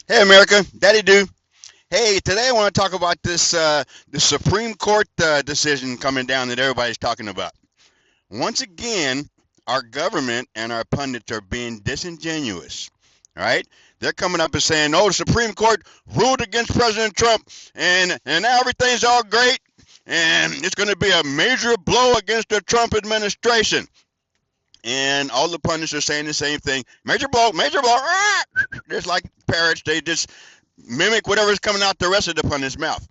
Hey, America, Daddy Do. Hey, today I want to talk about the Supreme Court decision coming down that everybody's talking about. Once again, our government and our pundits are being disingenuous. All right, they're coming up and saying, "Oh, the Supreme Court ruled against President Trump, and now everything's all great, and it's going to be a major blow against the Trump administration." And all the pundits are saying the same thing: major blow, major blow. Ah! Just like parrots, they just mimic whatever's coming out the rest of the pundit's mouth.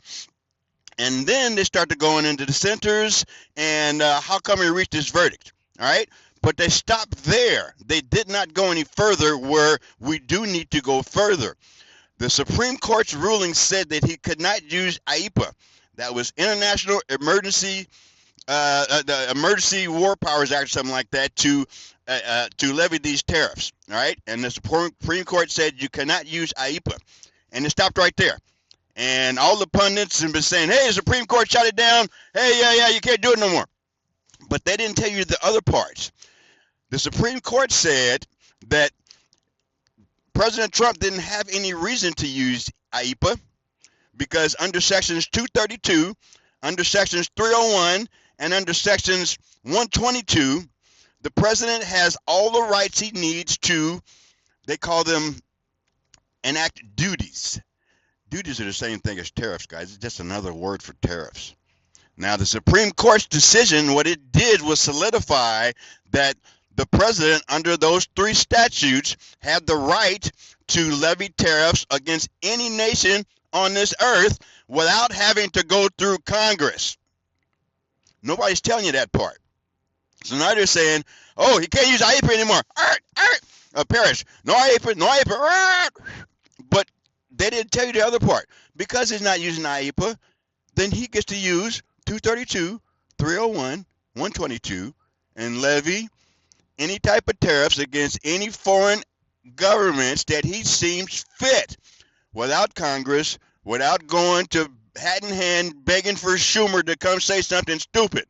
And then they start to going into the centers and how come we reached this verdict? All right. But they stopped there. They did not go any further where we do need to go further. The Supreme Court's ruling said that he could not use IEPA. That was International Emergency, the Emergency War Powers Act, or something like that, to levy these tariffs. All right. And the Supreme Court said you cannot use IEPA. And it stopped right there. And all the pundits have been saying, hey, the Supreme Court shot it down. Hey, yeah, you can't do it no more. But they didn't tell you the other parts. The Supreme Court said that President Trump didn't have any reason to use IEPA because under Sections 232, under Sections 301, and under Sections 122, the president has all the rights he needs to, they call them, enact duties. Duties are the same thing as tariffs, guys. It's just another word for tariffs. Now, the Supreme Court's decision, what it did was solidify that the president, under those three statutes, had the right to levy tariffs against any nation on this earth without having to go through Congress. Nobody's telling you that part. So now they're saying, oh, he can't use IEPA anymore. Paris, no IEPA, no IEPA. But they didn't tell you the other part. Because he's not using IEPA, then he gets to use 232, 301, 122, and levy any type of tariffs against any foreign governments that he seems fit without Congress, without going to hat in hand begging for Schumer to come say something stupid.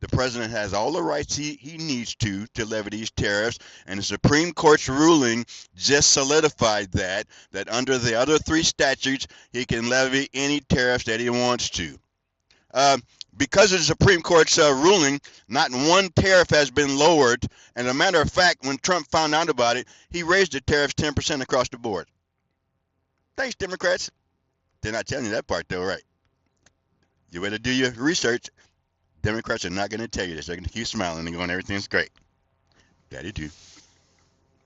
The president has all the rights he needs to levy these tariffs, and the Supreme Court's ruling just solidified that under the other three statutes, he can levy any tariffs that he wants to. Because of the Supreme Court's ruling, not one tariff has been lowered, and as a matter of fact, when Trump found out about it, he raised the tariffs 10% across the board. Thanks, Democrats. They're not telling you that part, though, right? You better do your research. Democrats are not going to tell you this. They're going to keep smiling and going, everything's great. Daddy do.